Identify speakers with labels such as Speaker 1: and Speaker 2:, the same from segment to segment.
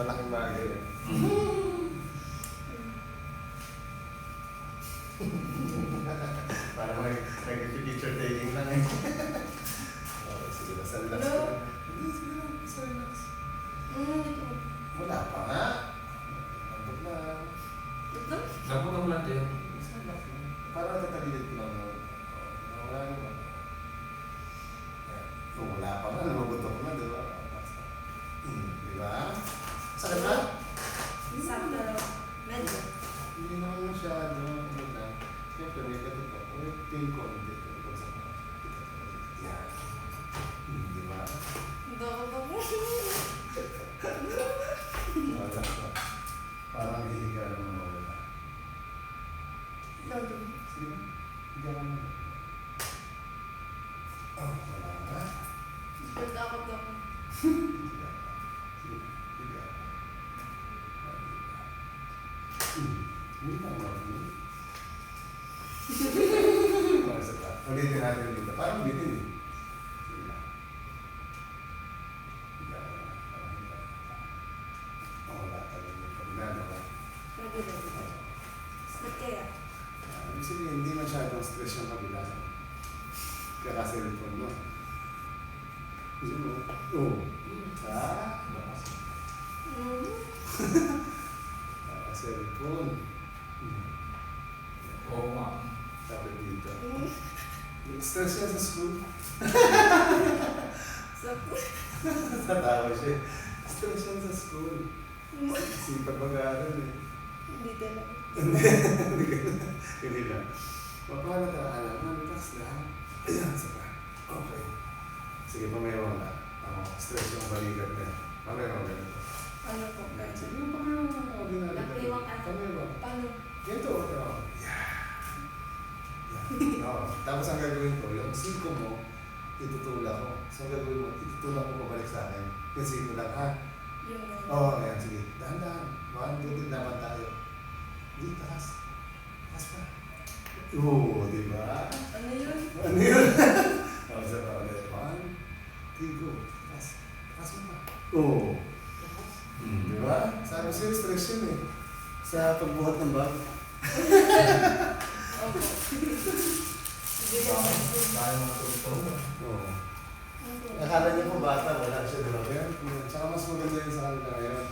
Speaker 1: Malaking bagay yan. Para mag-picture taking lang eh. Okay, sige, basta relax ka lang. Hindi, sige lang, basta relax. Wala pa nga. Lambot lang.
Speaker 2: Lambot ang lang din.
Speaker 1: Basta relax lang. Para tatagilid ko lang naman. Wala naman. Kung wala pa nga, namabutok na, di ba? Basta. Di ba? Sakit ba?
Speaker 3: Sakto. Medyo.
Speaker 1: Hindi naman masyado. Ano na. Siyempre, may katutok. May pain konti. Yan. Di ba? Wala pa. Parang hihiga lang naman wala. Sige ba? Higa ka naman. Oh, wala na. Higa ka. Sige. Higa. Hindi na ako. Isa pa. Ulitin natin dito. Parang bitin eh. Sige na. Higa ka na. Parang higa. Oh, wala talaga. Pagdano ka. Ibig sabihin, hindi masyadong stress yung kabila. Kaya kasi cellphone mo. Gusto mo? Oo. Ha? Cellphone.
Speaker 2: Oo nga.
Speaker 1: Sabi dito. Stress yan sa school. Tatawa siya. Stress yan sa school. Sipag mag-aaral eh. Hindi lang. Paano tayo? Relax lang. Ayan, saka. Okay. Sige, pamayroon na. Stress yung balikat na. Pamayroon ganito. Sige, pamayroon na.
Speaker 3: Napriwang ka.
Speaker 1: Pamayroon.
Speaker 3: Paano?
Speaker 1: Ganito. Yeah. Tapos ang gagawin ko, yung siko mo, itutulak ko. So ang gagawin mo, itutulak mo pabalik sa akin. Yung siko lang, ha? Ayan, sige. Dahan-dahan. 1, 2, 3, naman tayo. Hindi, taas. Taas pa. Oo, di ba?
Speaker 3: Ano yun?
Speaker 1: Ano yun? Isa pa ulit. 1, 2, go. Taas. Taas mo pa. Oo. Di ba? Sabi sa'yo, stress yun eh. Sa pagbuhat ng bag.
Speaker 2: Dahil mga tulog-tulog.
Speaker 1: Oo. Akala niya po bata, wala siya, di ba? Tsaka mas maganda yun sa kanila ngayon.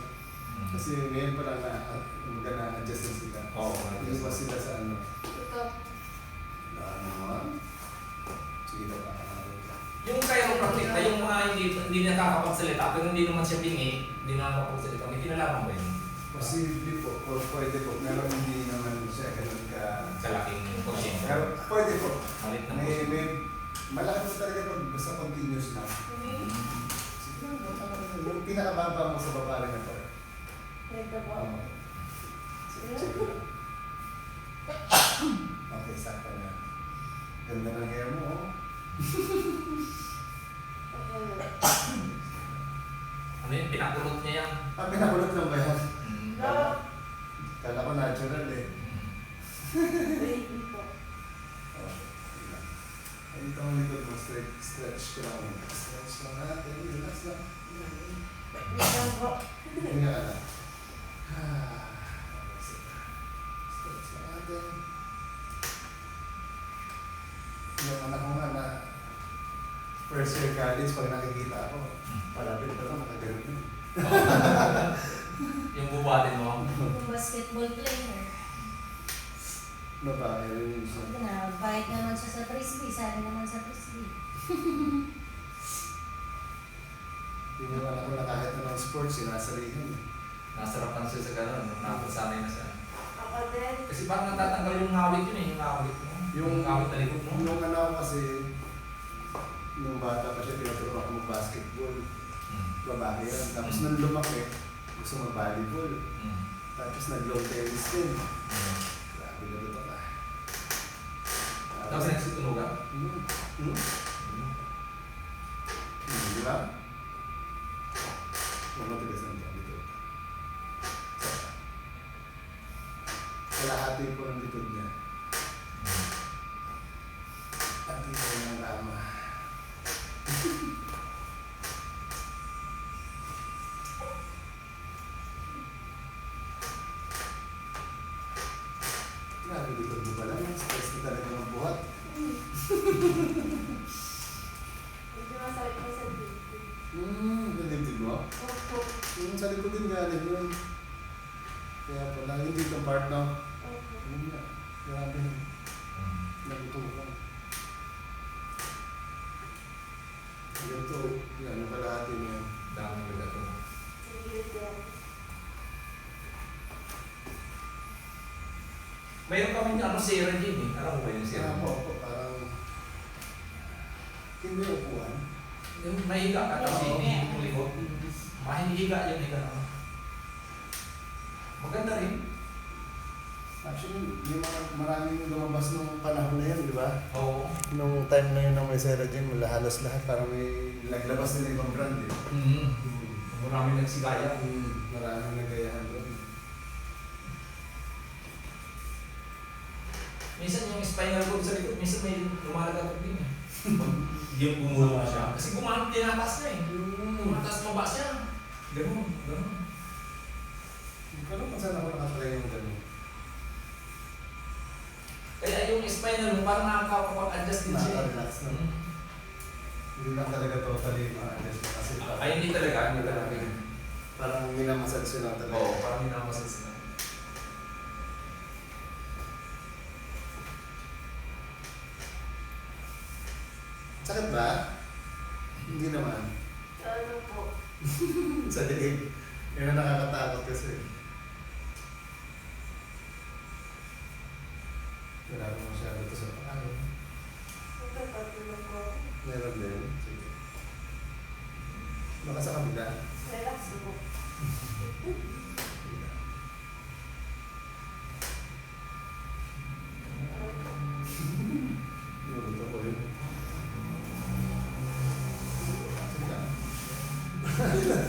Speaker 1: Kasi ngayon pa lang na-adjust na sila.
Speaker 2: Oo.
Speaker 1: Hindi pa sila sa ano.
Speaker 3: Ito.
Speaker 1: Sige na pa.
Speaker 2: Yung chiropractic na yung mga hindi nakakapagsalita, pero hindi naman siya bingi, hindi na nakapagsalita, may kinalaman ba yun?
Speaker 1: Posible po, o pwede po. Pero hindi naman siya ganun ka...
Speaker 2: Kalaking porsyento.
Speaker 1: Pero pwede po.
Speaker 2: Malit na
Speaker 1: May
Speaker 2: porsyento.
Speaker 1: malaki po talaga pag basta continuous na. Sige lang, yung pinakababa mo sa baba rin na po. Sige lang. Okay, sakto na. Ganda ng hair mo, oh.
Speaker 2: Ano yun? Pinakulot niya yan.
Speaker 1: Pinakulot lang ba yan?
Speaker 3: No.
Speaker 1: Kala ko natural eh. Ay, ito ang likod mo, stretch ko lang. Stretch lang natin, relax lang. Hinga ka na. Stretch lang natin. Yung anak ko nga na first year college, pag nakikita ako, palapit pa lang, nakagalit yun.
Speaker 2: Yung bubatin mo.
Speaker 4: Basketball player.
Speaker 1: Babae rin yun siya.
Speaker 4: Bait naman siya sa frisbee, sabi naman sa frisbee.
Speaker 1: Yung anak ko na kahit anong sports, sinasalihan.
Speaker 2: Nasarapan siya sa gano'n, napasanay na siya.
Speaker 3: Ako din.
Speaker 2: Kasi parang natatanggal yung ngawit yun eh, yung ngawit mo. Yung ngawit na likod mo.
Speaker 1: Nung anak ko kasi, nung bata pa siya, tinuturo ako mag-basketball. Babae yan. Tapos nung lumaki, gusto mag-volleyball. Tapos nag-long tennis din. Grabe na ito ka.
Speaker 2: Tapos nagsitunugan.
Speaker 1: Di ba? Huwag matigas ng ito. Dito. Kalahati po ng likod niya. At dito yung rama. Yung sa likod din galing yun. Kaya pala, hindi itong part na.
Speaker 3: Opo.
Speaker 1: Yun nga. Grabe. Nagutukan. Ganito, ano pala atin yan.
Speaker 2: Dami ko na ito.
Speaker 3: Sige din.
Speaker 2: Mayroon kami ano, Sarah Jane eh. Alam mo ba yung
Speaker 1: Kaya
Speaker 2: Sarah?
Speaker 1: po, parang hindi upuan.
Speaker 2: Yung mahiga ka kasi
Speaker 4: Oo.
Speaker 2: hindi yung likod. Mahihiga yung higa naman. Maganda rin.
Speaker 1: Actually, yung mga maraming lumabas nung panahon na yun, di ba?
Speaker 2: Oo.
Speaker 1: Nung time na yun ng may Sarah Jane, halos lahat parang may naglabas nila ibang brand eh.
Speaker 2: Maraming nagsigaya.
Speaker 1: Maraming nagayahan doon.
Speaker 2: Minsan yung spinal cord sa likod, minsan may lumalagatok din eh. Yung bumulo na siya. Kasi tinataas na eh. Tumataas maba siya. Ganun, ganun.
Speaker 1: Hindi ko alam kung saan ako nakatry yung gano'n.
Speaker 2: Kaya yung spinal mo parang nakakapag-adjust din siya.
Speaker 1: Nakaka-relax na. Hindi lang talaga totally ma-adjust mo kasi
Speaker 2: Ay, hindi talaga, hindi talaga.
Speaker 1: parang minamassage lang talaga.
Speaker 2: Oo, parang minamasal sila.
Speaker 1: Sakit ba? Hindi naman.
Speaker 3: Ano po?
Speaker 1: Sa dilig. Yun ang nakakatakot kasi. Wala ko masyado ito sa paa.
Speaker 3: Magkakatulog ko.
Speaker 1: Meron din. Sige. Baka sa kabila.
Speaker 3: Relax po.
Speaker 1: Luto ko yun. Sige lang.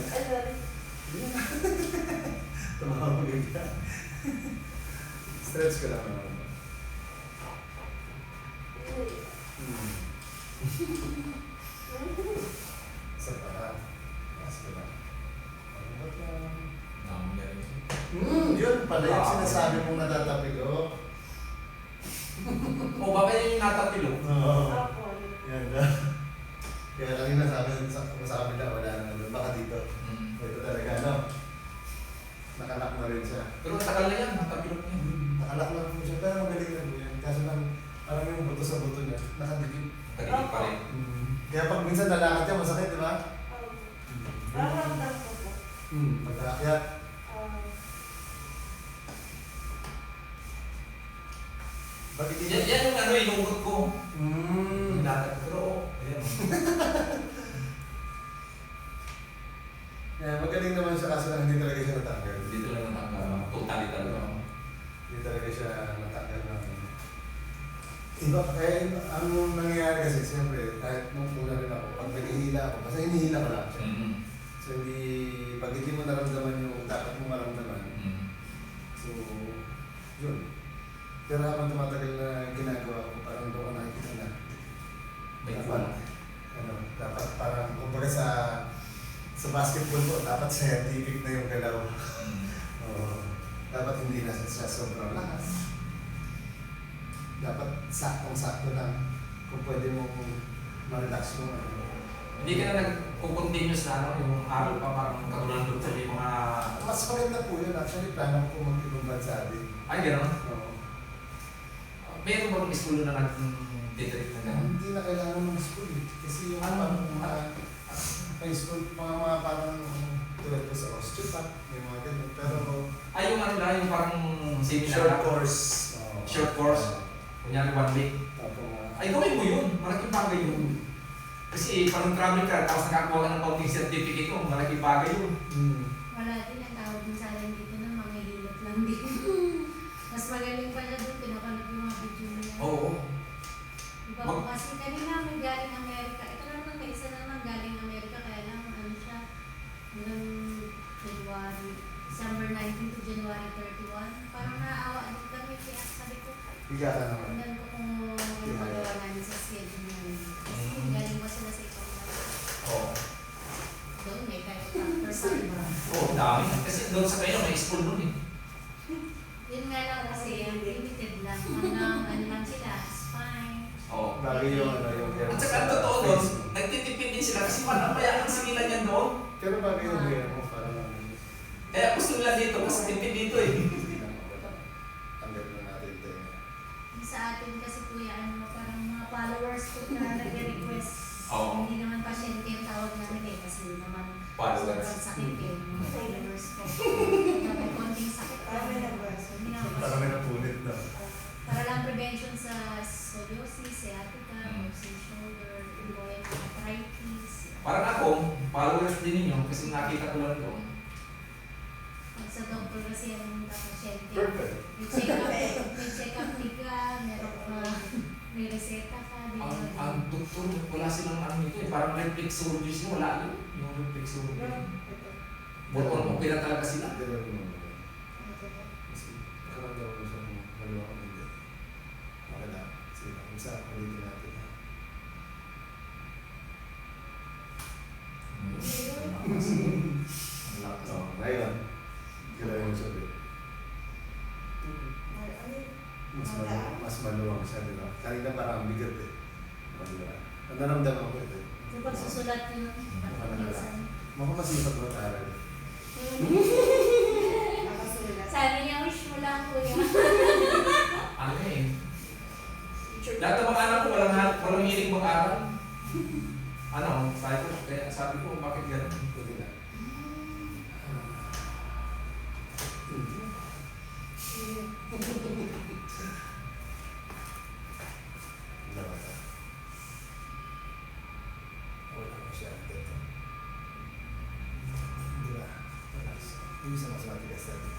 Speaker 3: Ano?
Speaker 1: Tumawag ka. Stretch ka lang naman. Sa paa. Mas ka lang. Ano ba ito?
Speaker 2: Dami na rin.
Speaker 1: Yun pala yung sinasabi mong natatapig, oh.
Speaker 2: O, baka yun yung natapilo.
Speaker 1: Oo.
Speaker 3: Opo.
Speaker 1: Yan na. Kaya kanina sabi sa kabila, wala naman doon. Baka dito. Ito talaga, no? Nakalak na rin siya.
Speaker 2: Pero matagal na yan, natapilo niya.
Speaker 1: Nakalak na po siya, pero magaling na po yan. Kaso lang, parang yung buto sa buto niya, nakadikit.
Speaker 2: Tagigit pa rin.
Speaker 1: Kaya pag minsan lalakad niya, masakit, di ba?
Speaker 3: Raramdam ko po.
Speaker 1: Pagkaakyat. Bakit hindi
Speaker 2: Yan, yan yung ano, inugot ko.
Speaker 1: Mm.
Speaker 2: Natapilo. Pero, ayan.
Speaker 1: Kaya magaling naman siya kaso lang hindi talaga siya natanggal.
Speaker 2: Dito lang natanggal. Totally talaga.
Speaker 1: Hindi talaga siya natanggal ng iba. Eh, ang nangyayari kasi, siyempre, kahit nung una rin ako, pag naghihila ako, kasi hinihila ko lang siya. So, hindi, pag hindi mo naramdaman yung dapat mo maramdaman, so, yun. Pero habang tumatagal na ginagawa ko, parang doon ko nakikita na.
Speaker 2: May
Speaker 1: Dapat, dapat parang, kumbaga sa basketball po, dapat scientific na yung galaw. Oo. Dapat hindi na siya sobrang lakas. Dapat saktong-sakto lang. Kung pwede mong ma-relax mo.
Speaker 2: Hindi ka na nag-continuous na ano, yung araw pa parang katulad doon sa yung mga...
Speaker 1: Mas maganda po yun. Actually, plano ko mag-ibang bansa din.
Speaker 2: Ay, gano'n?
Speaker 1: Oo.
Speaker 2: Meron ba school na nag-titrip na gano'n?
Speaker 1: Hindi na kailangan mag-school eh. Kasi yung mga high school, mga parang tulad ko sa osteopath, may mga ganun. Pero
Speaker 2: Ay, yung ano lang, yung parang seminar.
Speaker 1: short course.
Speaker 2: Short course. Kunyari 1 week. Ay, gawin mo yun. Malaking bagay yun. Kasi parang travel ka, tapos nakakuha ka ng counting certificate mo, malaking bagay yun.
Speaker 4: Wala din ang tawag din sa akin dito na mga hilot lang din. Mas magaling pala doon, pinapanood yung mga video nila.
Speaker 2: Oo.
Speaker 4: Iba po kasi kanina may galing Amerika. Ito naman may isa naman galing Amerika, kaya lang ano siya, hanggang January, December 19 to January 31. Parang naaawa din kami, kaya sabi ko,
Speaker 1: Higa ka naman.
Speaker 4: tingnan ko kung ano magawa namin sa schedule namin. Kasi galing pa sila sa ibang bansa.
Speaker 2: Oo.
Speaker 4: Doon may chiropractor sa iba.
Speaker 2: Oo, dami. Kasi doon sa kayo, may school doon eh.
Speaker 4: Yun nga lang kasi, limited lang. Hanggang ano lang sila, spine.
Speaker 2: Oo.
Speaker 1: Bagay yung
Speaker 2: At saka ang totoo doon, nagtitipid din sila kasi mapayaman sila niyan doon.
Speaker 1: Pero bagay yung hair mo, parang
Speaker 2: Kaya gusto nila dito, mas tipid dito eh.
Speaker 1: Tanggal na natin ito.
Speaker 4: Yung sa atin kasi kuya, ano, parang mga followers ko na nag-request.
Speaker 2: Oo.
Speaker 4: Hindi naman pasyente yung tawag namin eh, kasi naman
Speaker 2: Followers.
Speaker 4: sobrang sakit eh, mga followers ko. Na may konting sakit
Speaker 3: Parang may nabasa.
Speaker 4: Hindi naman
Speaker 1: Para may
Speaker 4: pasyente.
Speaker 1: napulit na.
Speaker 4: Para lang prevention sa scoliosis, sciatica,
Speaker 2: Mm.
Speaker 4: bruising shoulder, rheumatoid arthritis.
Speaker 2: Parang ako, followers din ninyo kasi nakita ko lang doon.
Speaker 4: Pag sa doktor kasi ang pasyente,
Speaker 1: Perfect.
Speaker 4: may check-up ka, meron ka, may reseta ka, di ba?
Speaker 2: Ang doktor, wala silang ano nito eh. Parang reflexology sila, wala yun. Yung reflexology. Bukon mo, pila talaga sila.
Speaker 1: Ganun mo. Kasi nakaramdaman mo siya kung maluwa ko hindi. Okay na. Sige, kung saan ulitin natin. Oo, ngayon. Kailangan mo sabi. Mas maluwang siya, di ba? Kanina parang ang bigat eh. Maluwang. Ang naramdaman ko ito.
Speaker 4: Yung pagsusulat yun, minsan.
Speaker 1: Mukhang masipag mo taral.
Speaker 4: Sabi niya, wish mo lang kuya.
Speaker 2: Ano eh. Lahat ng mga anak ko, walang hiling mag-aral. Ano, sabi ko, bakit gano'n?
Speaker 1: Pwede na. Wala ko siya dito. Di ba? Relax. Hindi sa mas matigas natin.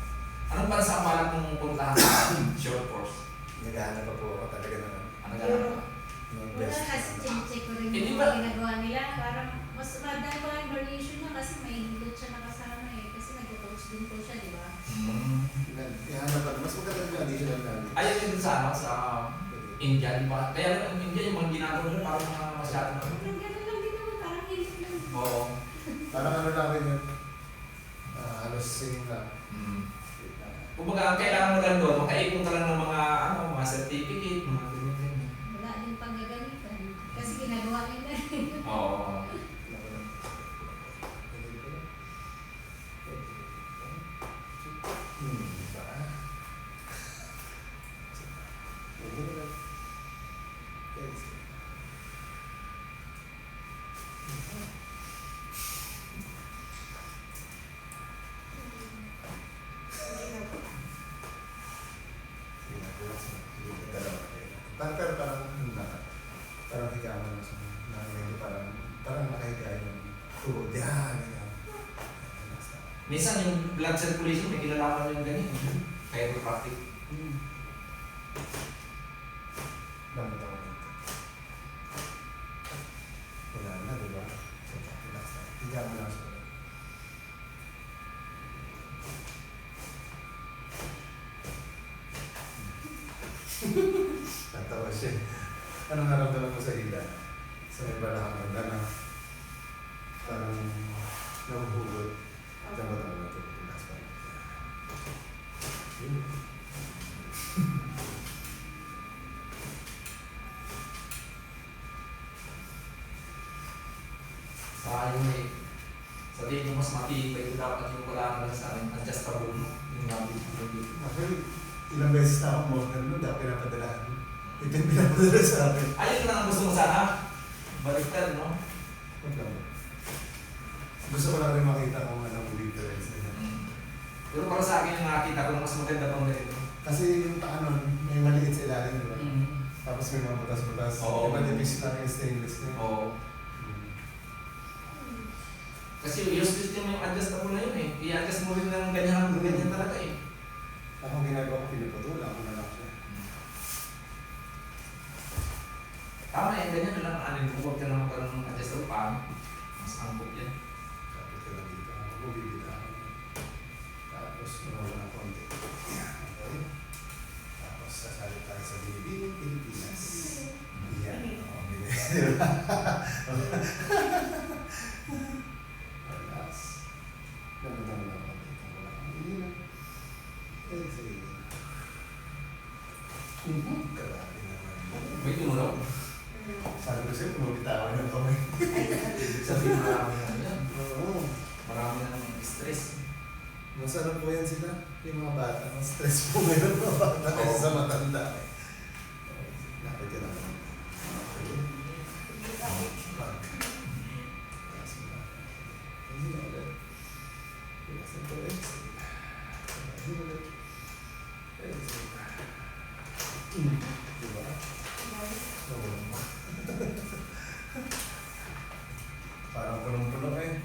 Speaker 2: Anong para sa balak mong puntahan sa short course?
Speaker 1: Naghahanap pa po ako talaga naman.
Speaker 2: Ano gano'n?
Speaker 1: Ng
Speaker 4: Wala
Speaker 1: best.
Speaker 4: kasi check ko rin
Speaker 2: Hindi
Speaker 4: yung
Speaker 2: ba-
Speaker 4: mga ginagawa nila. Parang mas madami pa yung variation niya kasi may hilot siya nakasama eh. Kasi nag-coach din po siya, di ba?
Speaker 1: Naghahanap pa. Mas maganda yung additional namin.
Speaker 2: Ayaw din sa ano, sa India, di ba? Kaya ang India yung mga ginagawa nila parang mga masyadong ano.
Speaker 4: Parang gano'n lang din naman, parang hilot lang.
Speaker 2: Oo.
Speaker 1: Parang ano lang rin yun. Halos same lang.
Speaker 2: Kumbaga, ang kailangan mo lang doon, makaipon ka lang ng mga, ano, mga certificate, mga ganyan-ganyan.
Speaker 4: Wala din pang gagamitan. Kasi ginagawa nila rin.
Speaker 2: Oo.
Speaker 1: Pero parang higa mo na sa medyo parang nakahiga yung tuhod. Yan.
Speaker 2: Minsan yung blood circulation, may kinalaman yung ganyan. Chiropractic.
Speaker 1: Lamot ako dito. Wala na, diba? So, relax na. Higa mo lang sa tatawa siya. Anong naramdaman mo sa hila? Sa may balakang na parang nahuhugot. Diyan ba talaga ito? Relax pa.
Speaker 2: Sayang eh. Sabihin mo mas matibay ito dapat yung wala na lang sa akin. Adjustable mo. Yung nabit mo dito.
Speaker 1: Actually, ilang beses na akong model nun, dahil pinapadala. Ito yung pinapadala sa akin.
Speaker 2: Ayun lang ang gusto mo sana. Baliktad, no?
Speaker 1: Gusto ko lang rin makita kung anong difference niya.
Speaker 2: Pero para sa akin yung nakakita ko na mas maganda pang ganito.
Speaker 1: Kasi yung paa nun, may maliit sa ilalim, di ba? Tapos may mga butas-butas.
Speaker 2: Oo.
Speaker 1: Diba, nipis lang yung stainless niya.
Speaker 2: Oo. Kasi useless din yung adjustable na yun eh. I-adjust mo rin ng ganyan talaga eh.
Speaker 1: Ako ginagawa ko, pinaputulan ko na lang siya.
Speaker 2: Tama yan, ganyan na lang. Anin mo, huwag ka na magkaroon ng adjustable pa. Mas angkot yan.
Speaker 1: Kapit ko lang dito. Ako bibitahan. Tapos, nawala ng konti. Yan. Okay. Tapos, sasali tayo sa Binibining Pilipinas. Yan. Diba? Relax. Ganun lang ako dito. Wala kang inilan. Sige. Grabe naman.
Speaker 2: May tumulaw.
Speaker 1: Sabi ko sa'yo, pumitawan ng kamay.
Speaker 2: Sabihin marami na yan.
Speaker 1: Oo.
Speaker 2: Marami na ng stress.
Speaker 1: Mas ano po yan sila? Yung mga bata. Mas stress po ngayon mga bata kasi sa matanda. Lapit ka naman. Okay. Back. Relax mo na. Hindi na ulit. Relax na ito. Exhale. Hindi ulit. Exhale. Diba? Oo. Parang punong-puno eh.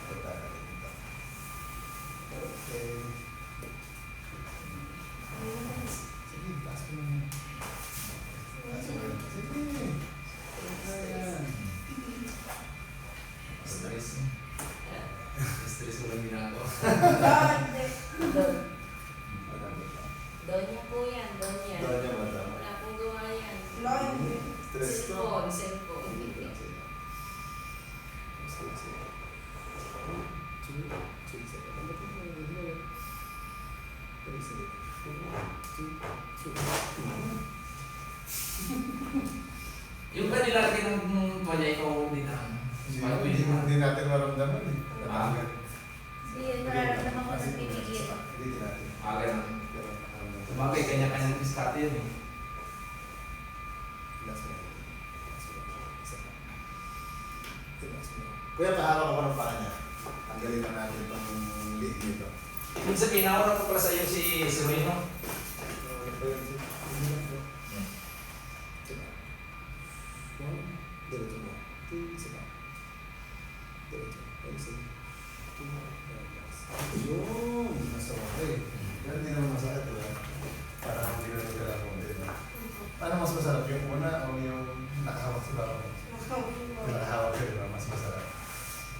Speaker 1: Punta ka dito. Okay. Sige, taas mo naman. Taas mo naman. Sige. Ayan.
Speaker 2: Stress. Stress mo lang ginagawa.
Speaker 3: Donya po yan, donya.
Speaker 1: Doon niya ba ito?
Speaker 3: Wala pong gawa yan.
Speaker 1: Stress to.
Speaker 3: Cellphone.
Speaker 2: Yung ba nilalagay ng tuwalya ikaw din na
Speaker 1: Hindi natin maramdaman eh.
Speaker 2: Ah.
Speaker 4: Hindi, nararamdaman ko sa pipigil.
Speaker 1: Hindi natin.
Speaker 2: ganun.
Speaker 1: Pero nakaramdam.
Speaker 2: Sabagay, kanya-kanyang diskarte yun eh.
Speaker 1: Relax mo. Relax mo. Isa pa. Relax mo. Kuya, pahawak ko ng paa niya. Tanggalin na natin itong lead nito.
Speaker 2: Kung sa pinawaran ko pala sa iyo si Roy, no?
Speaker 1: Diretso mo. Isa pa. Diretso. Isa. Yun! Nasa okay. Pero hindi naman masakit, diba? Parang hindi na nagkala ko, diba? Paano mas masarap yung una o yung nakahawak sa bako? Yung nakahawak yun, diba? Mas masarap.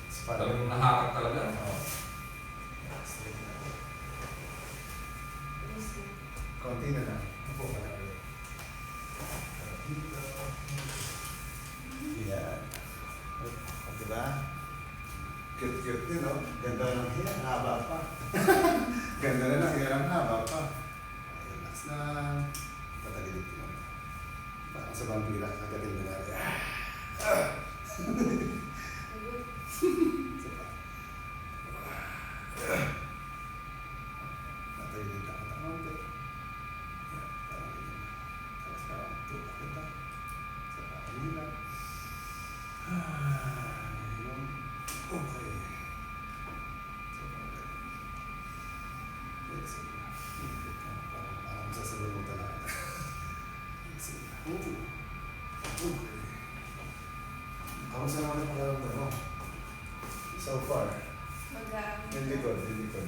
Speaker 1: Mas
Speaker 2: Talagang nahakak talaga.
Speaker 1: Oo. Straight na. Konti na lang. Upo ka na ulit. Dito. Yan. O, diba? Cute-cute din, no? Ganda ng hair, haba pa. Ganda na ng hair, ang haba pa. Ay, relax lang. Patagilid ko lang. Parang sa vampira, kagatin mo na rin. Isa pa. Patagilid lang kita konti. Parang ganyan. Tapos parang tulak kita. Isa pa, kanila. Yun. Okay. So, exhale. Parang sasabihin mo talaga. Exhale. Okay. Kamusta naman ang pagkaramdam mo? So far. Hindi ko.
Speaker 3: Hindi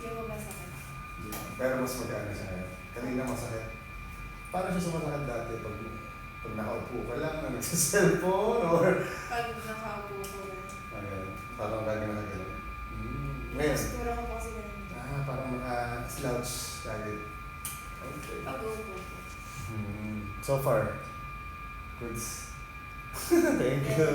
Speaker 3: mo ba sakit?
Speaker 1: Pero mas magaan na siya ngayon. Kanina masakit. Paano siya sumasakit dati pag nakaupo ka lang na nagsa-cellphone or
Speaker 3: Pag nakaupo ko na.
Speaker 1: ayun, parang lagi na nagalaw. Ngayon,
Speaker 3: Postura ko po kasi ganun.
Speaker 1: parang slouch lagi. Okay.
Speaker 3: Pag-upo ko.
Speaker 1: So far, goods. Thank you.